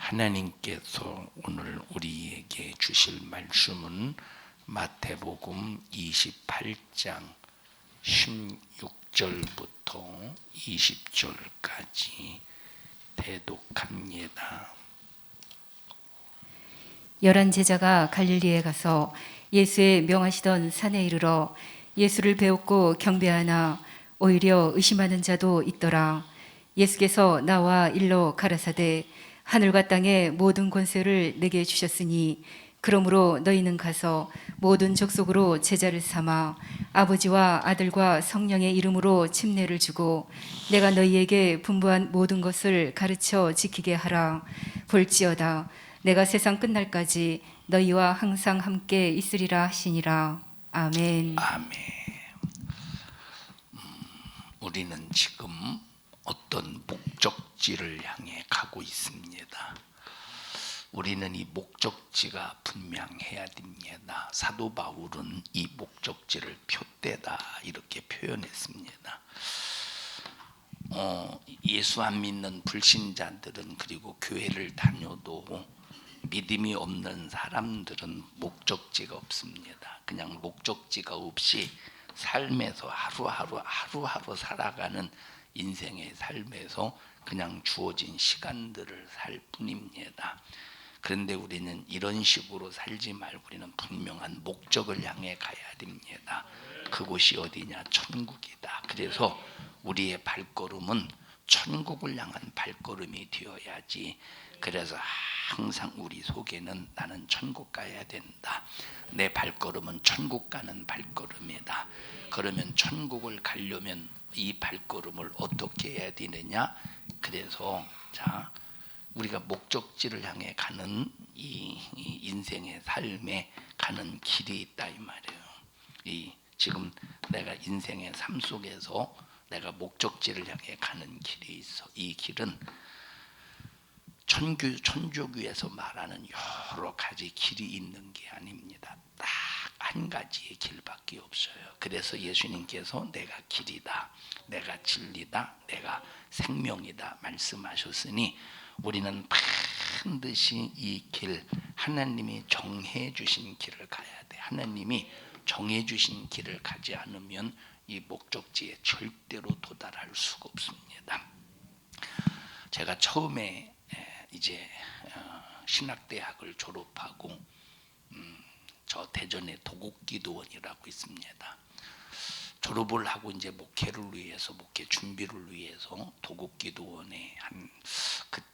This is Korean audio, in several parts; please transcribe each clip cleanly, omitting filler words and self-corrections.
하나님께서 오늘 우리에게 주실 말씀은 마태복음 28장 16절부터 20절까지 대독합니다. 11 제자가 갈릴리에 가서 예수의 명하시던 산에 이르러 예수를 배웠고 경배하나 오히려 의심하는 자도 있더라. 예수께서 나와 일러 가라사대 하늘과 땅의 모든 권세를 내게 주셨으니 그러므로 너희는 가서 모든 족속으로 제자를 삼아 아버지와 아들과 성령의 이름으로 침례를 주고 내가 너희에게 분부한 모든 것을 가르쳐 지키게 하라. 볼지어다 내가 세상 끝날까지 너희와 항상 함께 있으리라 하시니라. 아멘. 아멘. 우리는 지금 어떤 목적지를 향해 가고 있습니다. 우리는 이 목적지가 분명해야 됩니다. 사도 바울은 이 목적지를 표대다 이렇게 표현했습니다. 예수 안 믿는 불신자들은 그리고 교회를 다녀도 믿음이 없는 사람들은 목적지가 없습니다. 그냥 목적지가 없이 삶에서 하루하루 살아가는 인생의 삶에서 그냥 주어진 시간들을 살 뿐입니다. 그런데 우리는 이런 식으로 살지 말고 우리는 분명한 목적을 향해 가야 됩니다. 그곳이 어디냐? 천국이다. 그래서 우리의 발걸음은 천국을 향한 발걸음이 되어야지. 그래서 항상 우리 속에는 나는 천국 가야 된다. 내 발걸음은 천국 가는 발걸음이다. 그러면 천국을 가려면 이 발걸음을 어떻게 해야 되느냐? 그래서 우리가 목적지를 향해 가는 이 인생의 삶에 가는 길이 있다 이 말이에요. 지금 내가 인생의 삶 속에서 내가 목적지를 향해 가는 길이 있어. 이 길은 천주교에서 말하는 여러 가지 길이 있는 게 아닙니다. 딱 한 가지의 길밖에 없어요. 그래서 예수님께서 내가 길이다, 내가 진리다, 내가 생명이다 말씀하셨으니 우리는 반드시 이 길, 하나님이 정해 주신 길을 가야 돼. 하나님이 정해 주신 길을 가지 않으면 이 목적지에 절대로 도달할 수가 없습니다. 제가 처음에 이제 신학대학을 졸업하고 저 대전에 도곡기도원이라고 있습니다. 졸업을 하고 이제 목회를 위해서, 목회 준비를 위해서 도곡기도원에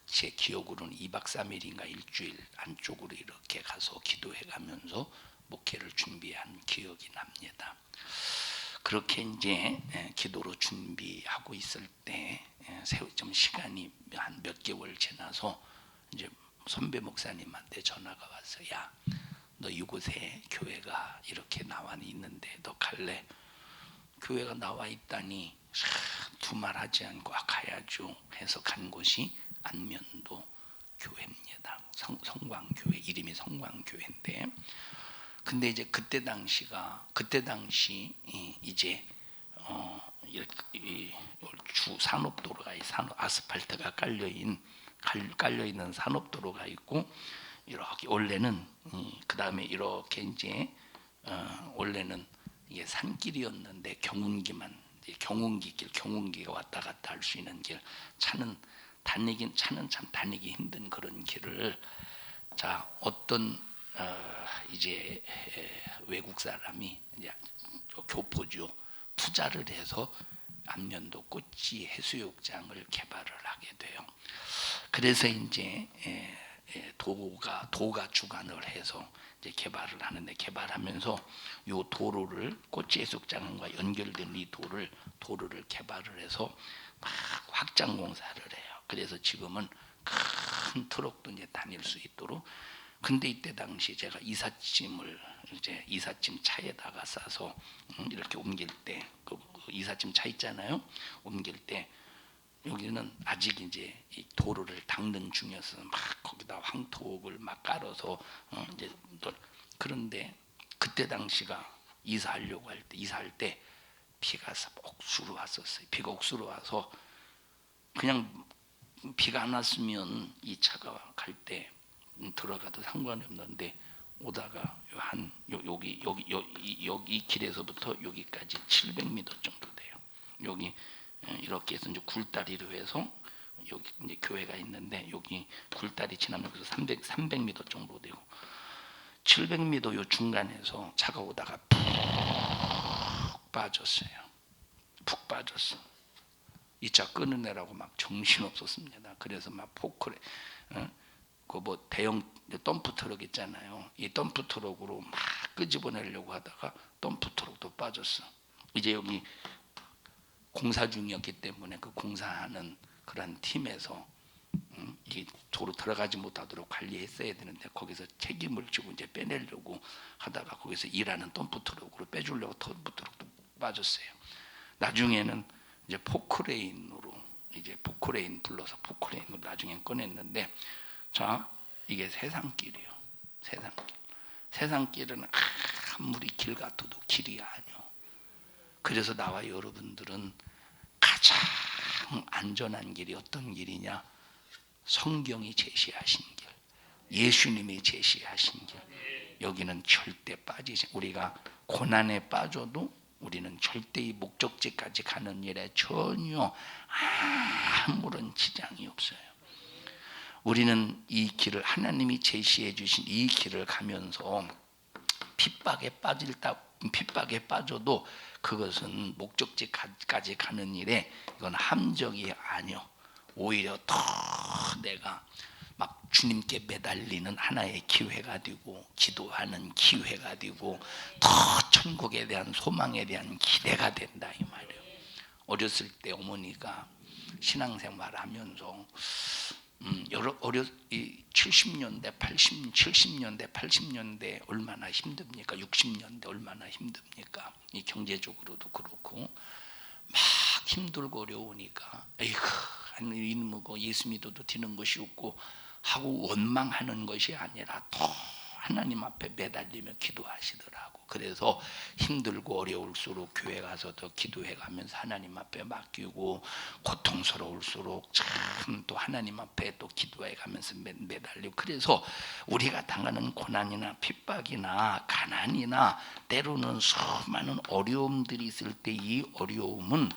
제 기억으로는 2박 3일인가 일주일 안쪽으로 이렇게 가서 기도해가면서 목회를 준비한 기억이 납니다. 그렇게 이제 기도로 준비하고 있을 때 좀 시간이 한 몇 개월 지나서 이제 선배 목사님한테 전화가 왔어요. 야, 너 이곳에 교회가 이렇게 나와 있는데 너 갈래? 교회가 나와 있다니 두말하지 않고 가야죠 해서 간 곳이 안면도 교회입니다. 성광교회, 이름이 성광교회인데, 근데 이제 그때 당시 이제 주 산업도로가 아스팔트가 깔려 있는 산업도로가 있고, 이렇게 원래는 그 다음에 이렇게 이제 원래는 이게 산길이었는데 경운기가 왔다 갔다 할 수 있는 길, 차는 참 다니기 힘든 그런 길을 어떤 이제 외국 사람이 이제 교포죠, 투자를 해서 안면도 꽃지 해수욕장을 개발을 하게 돼요. 그래서 이제 도가 주관을 해서 이제 개발을 하는데, 개발하면서 이 도로를 꽃지 해수욕장과 연결된 이 도로를 개발을 해서 막 확장 공사를 해요. 그래서 지금은 큰 트럭도 이제 다닐 수 있도록. 근데 이때 당시 제가 이삿짐 차에다가 싸서 이렇게 옮길 때, 그 이삿짐 차 있잖아요. 옮길 때 여기는 아직 이제 이 도로를 닦는 중이어서 막 거기다 황토옥을 막 깔아서 이제 그런데 그때 당시가 이사할 때 비가 억수로 왔었어요. 비가 억수로 와서 그냥 비가 안 왔으면 이 차가 갈 때 들어가도 상관이 없는데 오다가 여기 길에서부터 여기까지 700m 정도 돼요. 여기 이렇게 해서 이제 굴다리로 해서 여기 이제 교회가 있는데 여기 굴다리 지나면 그래서 300m 정도 되고 700m 요 중간에서 차가 오다가 푹 빠졌어요. 푹 빠졌어. 이 차 끊어내라고 막 정신 없었습니다. 그래서 막 포크레, 그 뭐 대형 덤프 트럭 있잖아요. 이 덤프 트럭으로 막 끄집어내려고 하다가 덤프 트럭도 빠졌어. 이제 여기 공사 중이었기 때문에 그 공사하는 그런 팀에서 이 도로 들어가지 못하도록 관리했어야 되는데 거기서 책임을 지고 이제 빼내려고 하다가 거기서 일하는 덤프 트럭으로 빼주려고 덤프 트럭도 빠졌어요. 나중에는 이제 포크레인으로 이제 포크레인 불러서 포크레인으로 나중에 꺼냈는데 자 이게 세상길이에요. 세상길. 세상길은 아무리 길 같아도 길이 아니요. 그래서 나와 여러분들은 가장 안전한 길이 어떤 길이냐? 성경이 제시하신 길, 예수님이 제시하신 길. 여기는 절대 빠지지. 우리가 고난에 빠져도 우리는 절대 이 목적지까지 가는 일에 전혀 아무런 지장이 없어요. 우리는 이 길을 하나님이 제시해 주신 이 길을 가면서 핍박에 빠져도 그것은 목적지까지 가는 일에 이건 함정이 아니요. 오히려 더 내가 막 주님께 매달리는 하나의 기회가 되고 기도하는 기회가 되고 더 천국에 대한 소망에 대한 기대가 된다 이 말이에요. 어렸을 때 어머니가 신앙생활하면서 70년대, 80년대 얼마나 힘듭니까? 60년대 얼마나 힘듭니까? 이 경제적으로도 그렇고 막 힘들고 어려우니까 에이구 이놈의 예수 믿어도 되는 것이 없고 하고 원망하는 것이 아니라 더 하나님 앞에 매달리며 기도하시더라고. 그래서 힘들고 어려울수록 교회 가서 더 기도해가면서 하나님 앞에 맡기고 고통스러울수록 참 또 하나님 앞에 또 기도해가면서 매달리고 그래서 우리가 당하는 고난이나 핍박이나 가난이나 때로는 수많은 어려움들이 있을 때 이 어려움은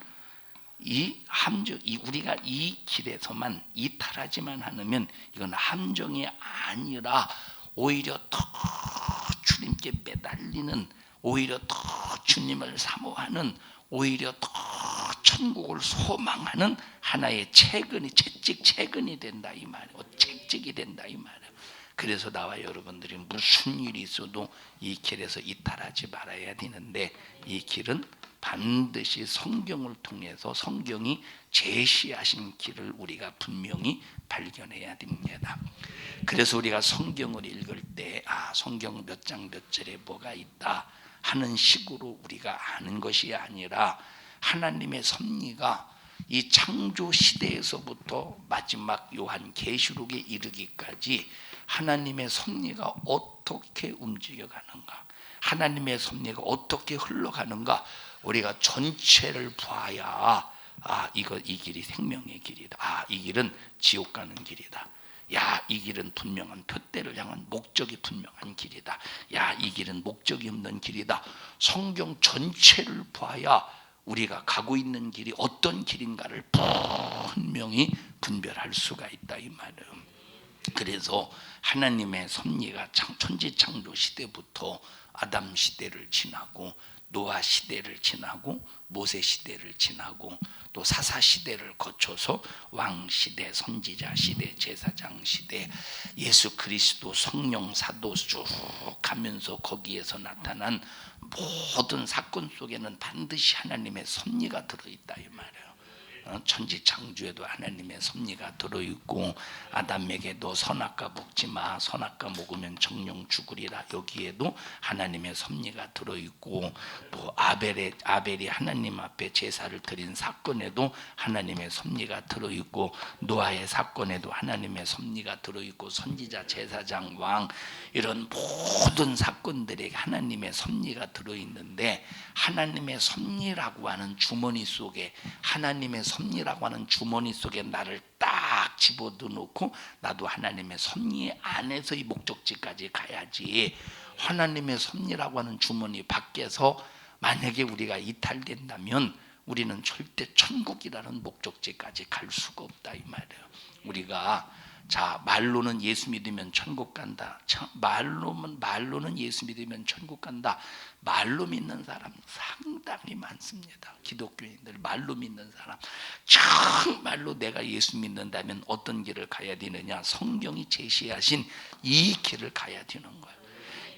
이 함정, 우리가 이 길에서만 이탈하지만 않으면 이건 함정이 아니라 오히려 더 주님께 매달리는 오히려 더 주님을 사모하는 오히려 더 천국을 소망하는 하나의 채찍이 된다 이 말이에요. 채찍이 된다 이 말이에요. 그래서 나와 여러분들이 무슨 일이 있어도 이 길에서 이탈하지 말아야 되는데 이 길은 반드시 성경을 통해서 성경이 제시하신 길을 우리가 분명히 발견해야 됩니다. 그래서 우리가 성경을 읽을 때 성경 몇 장 몇 절에 뭐가 있다 하는 식으로 우리가 아는 것이 아니라 하나님의 섭리가 이 창조 시대에서부터 마지막 요한 계시록에 이르기까지 하나님의 섭리가 어떻게 움직여가는가, 하나님의 섭리가 어떻게 흘러가는가 우리가 전체를 봐야 이 길이 생명의 길이다. 이 길은 지옥 가는 길이다. 이 길은 분명한 표대를 향한 목적이 분명한 길이다. 이 길은 목적이 없는 길이다. 성경 전체를 봐야 우리가 가고 있는 길이 어떤 길인가를 분명히 분별할 수가 있다 이 말이에요. 그래서 하나님의 섭리가 천지창조 시대부터 아담 시대를 지나고 노아 시대를 지나고 모세 시대를 지나고 또 사사 시대를 거쳐서 왕 시대, 선지자 시대, 제사장 시대, 예수 그리스도, 성령, 사도 쭉 가면서 거기에서 나타난 모든 사건 속에는 반드시 하나님의 섭리가 들어있다 이 말이에요. 천지창조에도 하나님의 섭리가 들어있고 아담에게도 선악과 먹지 마, 선악과 먹으면 정령 죽으리라 여기에도 하나님의 섭리가 들어있고 또 아벨이 하나님 앞에 제사를 드린 사건에도 하나님의 섭리가 들어있고 노아의 사건에도 하나님의 섭리가 들어있고 선지자, 제사장, 왕 이런 모든 사건들에 하나님의 섭리가 들어있는데 하나님의 섭리라고 하는 주머니 속에 나를 딱 집어넣어 놓고 나도 하나님의 섭리 안에서 이 목적지까지 가야지, 하나님의 섭리라고 하는 주머니 밖에서 만약에 우리가 이탈된다면 우리는 절대 천국이라는 목적지까지 갈 수가 없다 이 말이에요. 우리가 자 말로는 예수 믿으면 천국 간다. 말로는 예수 믿으면 천국 간다. 말로 믿는 사람 상당히 많습니다. 기독교인들 말로 믿는 사람, 정말로 내가 예수 믿는다면 어떤 길을 가야 되느냐, 성경이 제시하신 이 길을 가야 되는 거예요.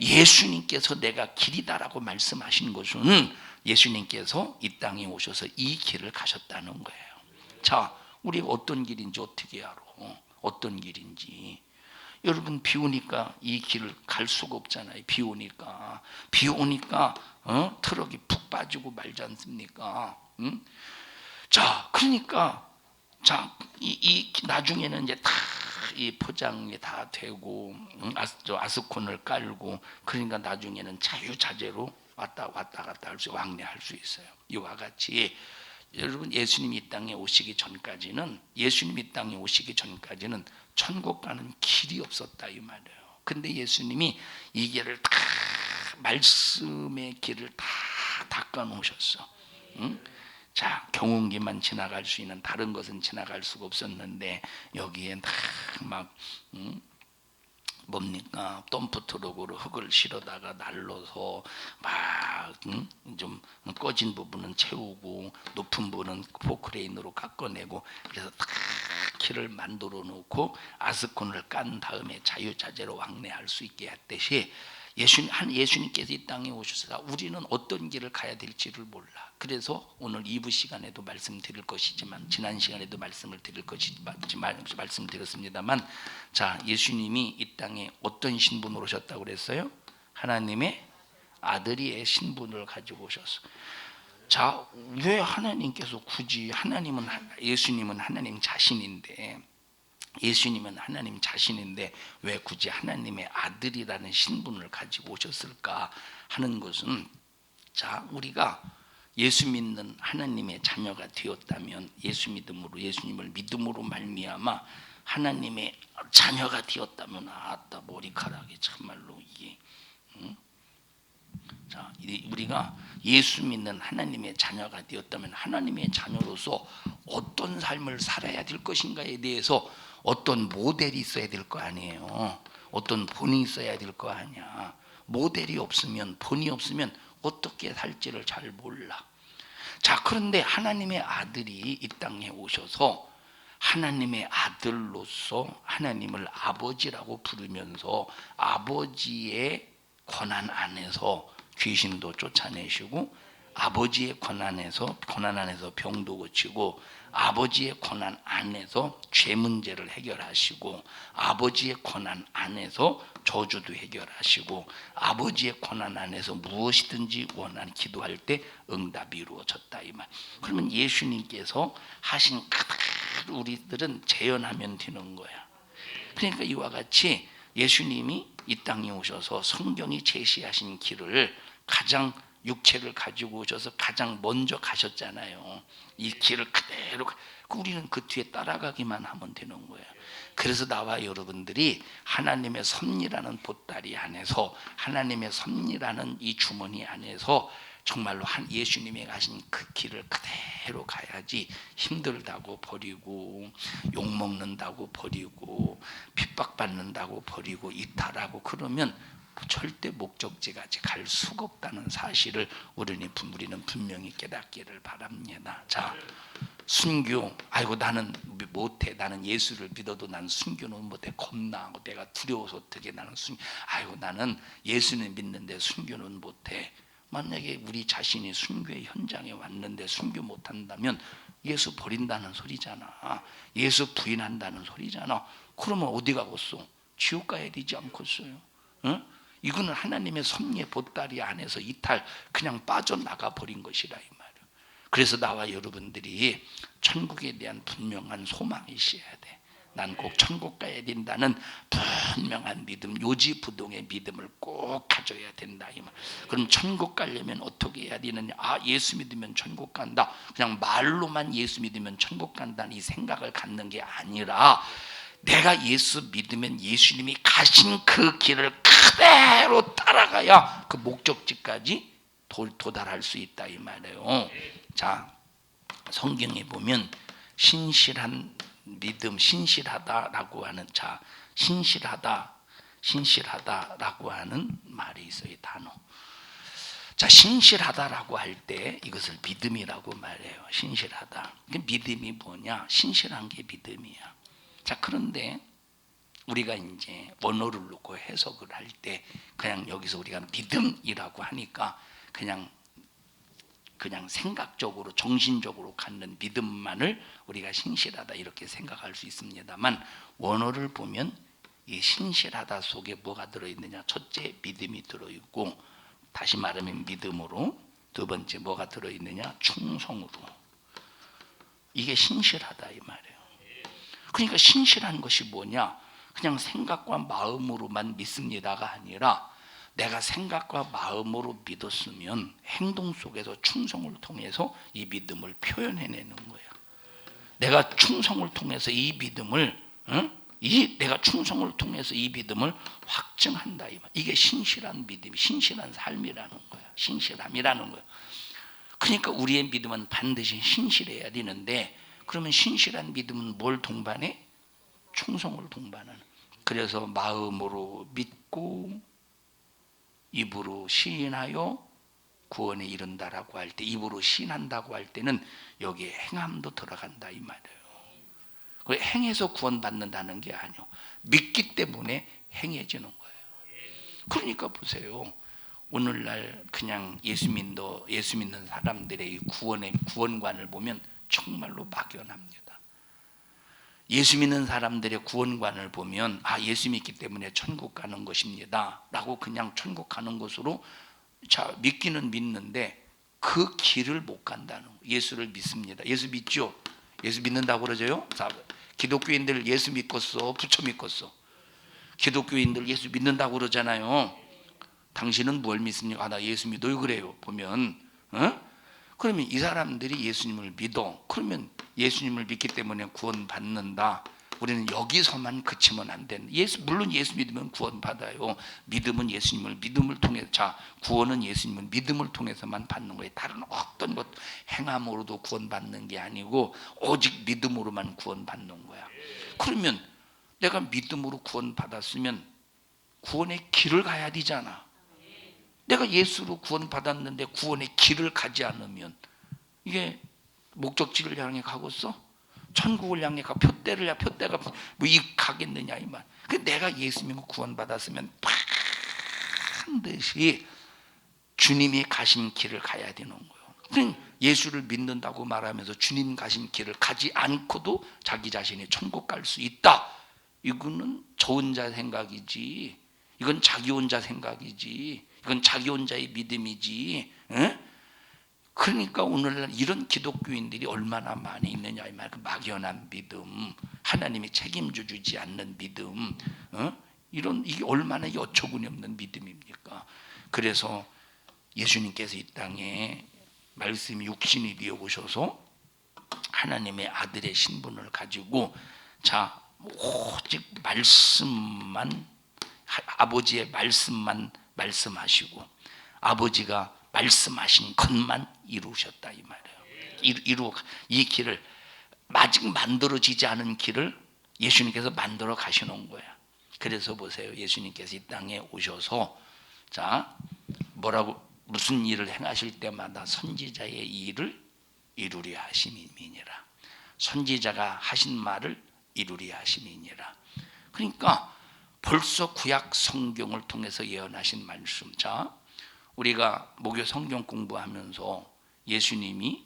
예수님께서 내가 길이다라고 말씀하신 것은 예수님께서 이 땅에 오셔서 이 길을 가셨다는 거예요. 자, 우리가 어떤 길인지 어떻게 알아? 어떤 길인지. 여러분 비 오니까 이 길을 갈 수가 없잖아요. 비 오니까 트럭이 푹 빠지고 말지 않습니까? 응? 자, 그러니까 자, 이 나중에는 이제 다 이 포장이 다 되고 아스콘을 깔고, 그러니까 나중에는 자유자재로 왔다 갔다 할 수, 왕래할 수 있어요. 이와 같이 여러분 예수님이 이 땅에 오시기 전까지는 천국 가는 길이 없었다 이 말이에요. 근데 예수님이 이 길을 다, 말씀의 길을 다 닦아 놓으셨어. 응? 자, 경운기만 지나갈 수 있는, 다른 것은 지나갈 수가 없었는데 여기에 다 막 뭡니까, 덤프트럭으로 흙을 실어다가 날려서 막 좀 꺼진 부분은 채우고 높은 부분은 포크레인으로 깎아내고, 그래서 다 길을 만들어 놓고 아스콘을 깐 다음에 자유자재로 왕래할 수 있게 했듯이 예수님께서 이 땅에 오셔서 우리는 어떤 길을 가야 될지를 몰라. 그래서 오늘 2부 시간에도 말씀드릴 것이지만, 지난 시간에도 말씀드렸습니다만, 자, 예수님이 이 땅에 어떤 신분으로 오셨다고 그랬어요? 하나님의 아들의 신분을 가지고 오셨어. 자, 왜 하나님께서 굳이 예수님은 하나님 자신인데 왜 굳이 하나님의 아들이라는 신분을 가지고 오셨을까 하는 것은, 자, 우리가 예수 믿는 하나님의 자녀가 되었다면, 예수님을 믿음으로 말미암아 하나님의 자녀가 되었다면, 아따 머리카락이 참말로 이게 자, 우리가 예수 믿는 하나님의 자녀가 되었다면 하나님의 자녀로서 어떤 삶을 살아야 될 것인가에 대해서 어떤 모델이 있어야 될 거 아니에요. 어떤 본이 있어야 될 거 아니야. 모델이 없으면, 본이 없으면 어떻게 살지를 잘 몰라. 자, 그런데 하나님의 아들이 이 땅에 오셔서 하나님의 아들로서 하나님을 아버지라고 부르면서 아버지의 권한 안에서 귀신도 쫓아내시고, 아버지의 권한 안에서 병도 고치고, 아버지의 권한 안에서 죄 문제를 해결하시고, 아버지의 권한 안에서 저주도 해결하시고, 아버지의 권한 안에서 무엇이든지 기도할 때 응답이 이루어졌다 이 말. 그러면 예수님께서 하신 그대로 우리들은 재현하면 되는 거야. 그러니까 이와 같이 예수님이 이 땅에 오셔서 성경이 제시하신 길을 가장 육체를 가지고 오셔서 가장 먼저 가셨잖아요. 이 길을 그대로 우리는 그 뒤에 따라가기만 하면 되는 거예요. 그래서 나와 여러분들이 하나님의 섭리라는 보따리 안에서, 하나님의 섭리라는 이 주머니 안에서 정말로 예수님이 가신 그 길을 그대로 가야지, 힘들다고 버리고, 욕먹는다고 버리고, 핍박받는다고 버리고, 이탈하고 그러면 절대 목적지까지 갈 수가 없다는 사실을 우리는 분명히 깨닫기를 바랍니다. 자, 순교, 아이고 나는 못해, 나는 예수를 믿어도 난 순교는 못해, 겁나고 내가 두려워서 어떻게 나는 아이고 나는 예수는 믿는데 순교는 못해. 만약에 우리 자신이 순교의 현장에 왔는데 순교 못한다면 예수 버린다는 소리잖아. 예수 부인한다는 소리잖아. 그러면 어디 가겠어? 지옥 가야 되지 않겠어요? 응? 이거는 하나님의 섭리의 보따리 안에서 그냥 빠져나가 버린 것이라 이 말이에요. 그래서 나와 여러분들이 천국에 대한 분명한 소망이 있어야 돼. 난 꼭 천국 가야 된다는 분명한 믿음, 요지부동의 믿음을 꼭 가져야 된다 이 말. 그럼 천국 가려면 어떻게 해야 되느냐? 아, 예수 믿으면 천국 간다. 그냥 말로만 예수 믿으면 천국 간다는 이 생각을 갖는 게 아니라 내가 예수 믿으면 예수님이 가신 그 길을 그대로 따라가야 그 목적지까지 도달할 수 있다 이 말이에요. 자, 성경에 보면 신실한 믿음, 신실하다라고 하는 신실하다라고 하는 말이 있어요. 단어. 자, 신실하다라고 할 때 이것을 믿음이라고 말해요. 신실하다. 믿음이 뭐냐? 신실한 게 믿음이야. 자, 그런데 우리가 이제 원어를 놓고 해석을 할 때 그냥 여기서 우리가 믿음이라고 하니까 그냥 생각적으로 정신적으로 갖는 믿음만을 우리가 신실하다 이렇게 생각할 수 있습니다만 원어를 보면 이 신실하다 속에 뭐가 들어있느냐? 첫째 믿음이 들어있고, 다시 말하면 믿음으로, 두 번째 뭐가 들어있느냐? 충성으로. 이게 신실하다 이 말이에요. 그러니까 신실한 것이 뭐냐? 그냥 생각과 마음으로만 믿습니다가 아니라 내가 생각과 마음으로 믿었으면 행동 속에서 충성을 통해서 이 믿음을 표현해내는 거야. 내가 충성을 통해서 이 믿음을 내가 충성을 통해서 이 믿음을 확증한다. 이게 신실한 믿음, 신실한 삶이라는 거야. 신실함이라는 거야. 그러니까 우리의 믿음은 반드시 신실해야 되는데, 그러면 신실한 믿음은 뭘 동반해? 충성을 동반하는. 그래서 마음으로 믿고 입으로 시인하여 구원에 이른다라고 할 때, 입으로 시인한다고 할 때는 여기에 행함도 들어간다 이 말이에요. 행해서 구원받는다는 게 아니에요. 믿기 때문에 행해지는 거예요. 그러니까 보세요. 오늘날 그냥 예수 믿는 사람들의 구원관을 보면 정말로 막연합니다. 예수 믿는 사람들의 구원관을 보면 아, 예수 믿기 때문에 천국 가는 것입니다 라고 그냥 천국 가는 것으로 믿기는 믿는데 그 길을 못 간다는 거예요. 예수를 믿습니다. 예수 믿죠? 예수 믿는다고 그러죠? 기독교인들 예수 믿겠어? 부처 믿겠어? 기독교인들 예수 믿는다고 그러잖아요. 당신은 뭘 믿습니까? 아, 나 예수 믿어요 그래요. 보면 그러면 이 사람들이 예수님을 믿어. 그러면 예수님을 믿기 때문에 구원받는다. 우리는 여기서만 그치면 안 된다. 물론 예수 믿으면 구원받아요. 믿음은 예수님을 믿음을 통해서, 구원은 예수님을 믿음을 통해서만 받는 거예요. 다른 어떤 것 행함으로도 구원받는 게 아니고 오직 믿음으로만 구원받는 거야. 그러면 내가 믿음으로 구원받았으면 구원의 길을 가야 되잖아. 내가 예수로 구원받았는데 구원의 길을 가지 않으면 이게 목적지를 향해 가고 있어? 천국을 향해 표대가 뭐 이 가겠느냐 이 말. 내가 예수 믿고 구원받았으면 반드시 주님이 가신 길을 가야 되는 거예요. 예수를 믿는다고 말하면서 주님 가신 길을 가지 않고도 자기 자신이 천국 갈 수 있다. 이거는 저 혼자 생각이지. 이건 자기 혼자 생각이지. 이건 자기 혼자의 믿음이지. 그러니까 오늘날 이런 기독교인들이 얼마나 많이 있느냐 이 말. 그 막연한 믿음, 하나님이 책임져 주지 않는 믿음, 이게 얼마나 어처구니 없는 믿음입니까? 그래서 예수님께서 이 땅에 말씀이 육신이 되어 오셔서 하나님의 아들의 신분을 가지고 오직 말씀만, 아버지의 말씀만 말씀하시고 아버지가 말씀하신 것만 이루셨다 이 말이에요. 이 길을, 아직 만들어지지 않은 길을 예수님께서 만들어 가시는 거야. 그래서 보세요. 예수님께서 이 땅에 오셔서 무슨 일을 행하실 때마다 선지자의 일을 이루려 하심이니라. 선지자가 하신 말을 이루려 하심이니라. 그러니까 벌써 구약 성경을 통해서 예언하신 말씀. 우리가 목요 성경 공부하면서 예수님이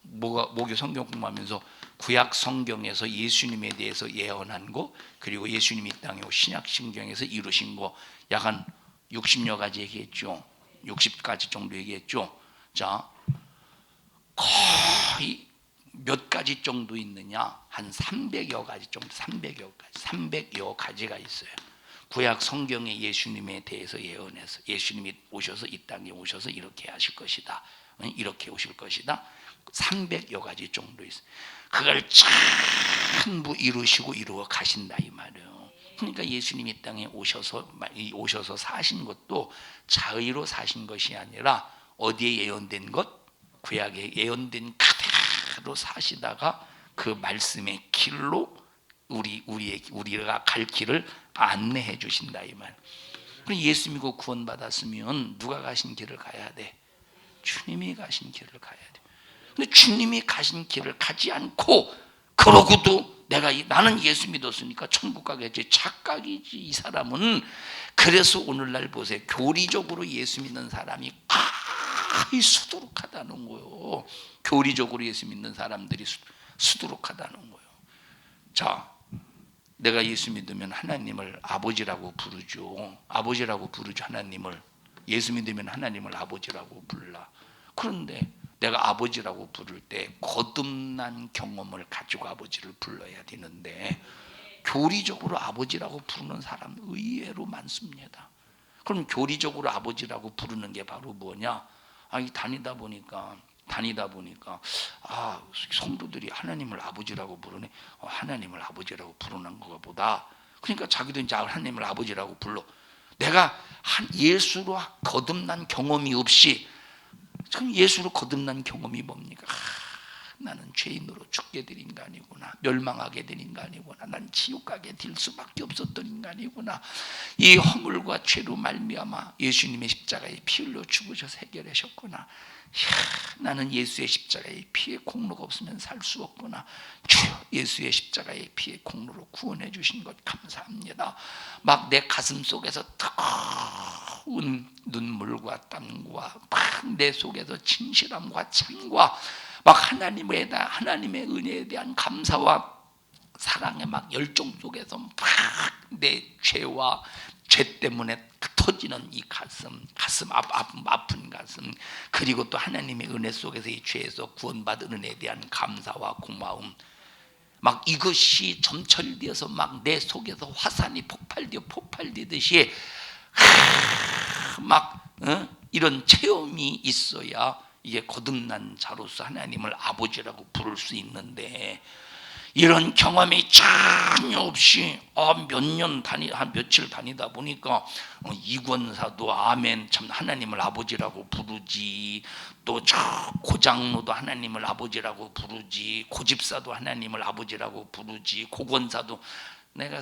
목요 성경 공부하면서 구약 성경에서 예수님에 대해서 예언한 거, 그리고 예수님이 이 땅에 신약 성경에서 이루신 거 약 한 60여 가지 얘기했죠. 60가지 정도 얘기했죠. 거의 몇 가지 정도 있느냐? 한 300여 가지 정도, 300여 가지가 있어요. 구약 성경에 예수님에 대해서 예언해서 예수님이 오셔서 이 땅에 오셔서 이렇게 하실 것이다, 이렇게 오실 것이다. 300여 가지 정도 있어요. 그걸 전부 이루시고 이루어 가신다 이 말이에요. 그러니까 예수님이 이 땅에 오셔서 사신 것도 자의로 사신 것이 아니라 어디에 예언된 것? 구약에 예언된 그대로 사시다가 그 말씀의 길로 우리가 갈 길을 안내해 주신다 이 말. 예수 믿고 구원받았으면 누가 가신 길을 가야 돼? 주님이 가신 길을 가야 돼. 근데 주님이 가신 길을 가지 않고 그러고도 나는 예수 믿었으니까 천국 가겠지, 착각이지 이 사람은. 그래서 오늘날 보세요, 교리적으로 예수 믿는 사람이 거의 수두룩하다는 거예요. 교리적으로 예수 믿는 사람들이 수두룩하다는 거예요. 자, 내가 예수 믿으면 하나님을 아버지라고 부르죠. 아버지라고 부르죠. 하나님을. 예수 믿으면 하나님을 아버지라고 불러. 그런데 내가 아버지라고 부를 때 거듭난 경험을 가지고 아버지를 불러야 되는데 교리적으로 아버지라고 부르는 사람 의외로 많습니다. 그럼 교리적으로 아버지라고 부르는 게 바로 뭐냐? 다니다 보니까 성도들이 하나님을 아버지라고 부르네. 하나님을 아버지라고 부르는 것보다, 그러니까 자기도 이제 하나님을 아버지라고 불러. 내가 예수로 거듭난 경험이 없이, 그럼 예수로 거듭난 경험이 뭡니까? 나는 죄인으로 죽게 될 인간이구나, 멸망하게 될 인간이구나, 난 지옥 가게 될 수밖에 없었던 인간이구나. 이 허물과 죄로 말미암아 예수님의 십자가에 피 흘려 죽으셔서 해결하셨구나. 나는 예수의 십자가의 피의 공로가 없으면 살 수 없구나. 주여, 예수의 십자가의 피의 공로로 구원해 주신 것 감사합니다. 막 내 가슴 속에서 뜨거운 눈물과 땀과 막 내 속에서 진실함과 참과 막 하나님의 은혜에 대한 감사와 사랑의 막 열정 속에서 막 내 죄와 죄 때문에 터지는 이 가슴 아픈 가슴, 그리고 또 하나님의 은혜 속에서 이 죄에서 구원받은 은혜에 대한 감사와 고마움, 막 이것이 점철되어서 막 내 속에서 화산이 폭발되듯이 이런 체험이 있어야 이게 거듭난 자로서 하나님을 아버지라고 부를 수 있는데, 이런 경험이 전혀 없이 며칠 다니다 보니까 이권사도 아멘 참 하나님을 아버지라고 부르지, 또 고장로도 하나님을 아버지라고 부르지, 고집사도 하나님을 아버지라고 부르지, 고권사도 내가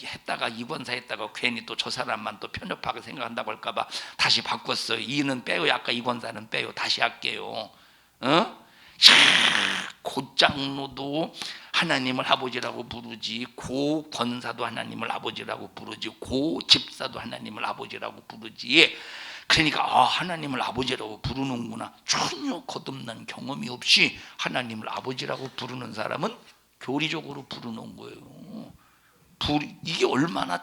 했다가 이권사 했다가 괜히 또 저 사람만 또 편협하게 생각한다고 할까봐 다시 바꿨어요. 이는 빼요. 아까 이권사는 빼요. 다시 할게요. 고장로도 하나님을 아버지라고 부르지, 고권사도 하나님을 아버지라고 부르지, 고집사도 하나님을 아버지라고 부르지. 그러니까 하나님을 아버지라고 부르는구나. 전혀 거듭난 경험이 없이 하나님을 아버지라고 부르는 사람은 교리적으로 부르는 거예요. 이게 얼마나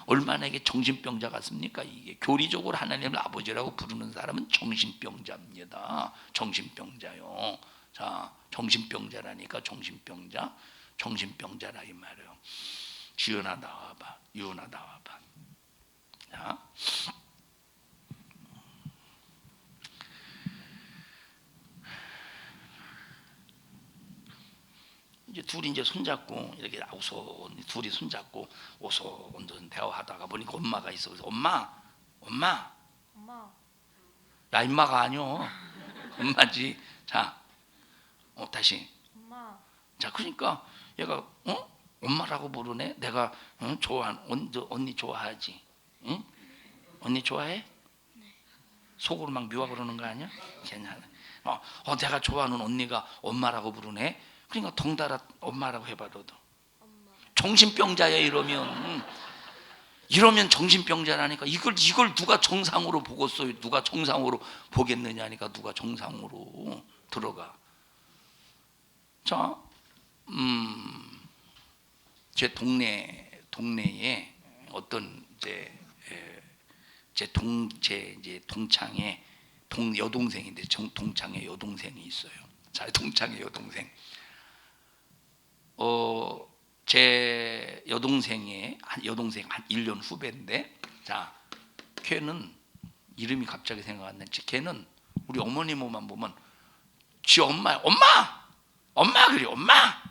얼마나 이게 정신병자 같습니까? 이게 교리적으로 하나님을 아버지라고 부르는 사람은 정신병자입니다. 정신병자요. 자, 정신병자라니까 정신병자라 이 말이에요. 지연아 나와봐, 유연아 나와봐. 자, 이제 둘이 손잡고 이렇게 둘이 손잡고 오손도손 대화하다가 보니까 엄마가 있어. 그래서 엄마. 나 임마가 아니요. 엄마지. 자, 다시. 엄마. 자, 그러니까 얘가 엄마라고 부르네. 내가 좋아하는 언니 좋아하지. 응? 언니 좋아해? 네. 속으로 막 미워 그러는 거 아니야? 괜찮아. 내가 좋아하는 언니가 엄마라고 부르네. 그러니까 덩달아 엄마라고 해봐. 너도 정신병자야. 이러면 정신병자라니까. 이걸 누가 정상으로 보겠어요? 누가 정상으로 보겠느냐니까. 누가 정상으로 들어가. 자, 제 동네에 어떤 제 동창에 여동생인데 동창의 여동생이 있어요. 자, 동창의 여동생. 제 여동생 한 1년 후배인데, 자, 걔는 이름이 갑자기 생각 안 나지. 걔는 우리 어머니 몸만 보면 지 엄마 그래, 엄마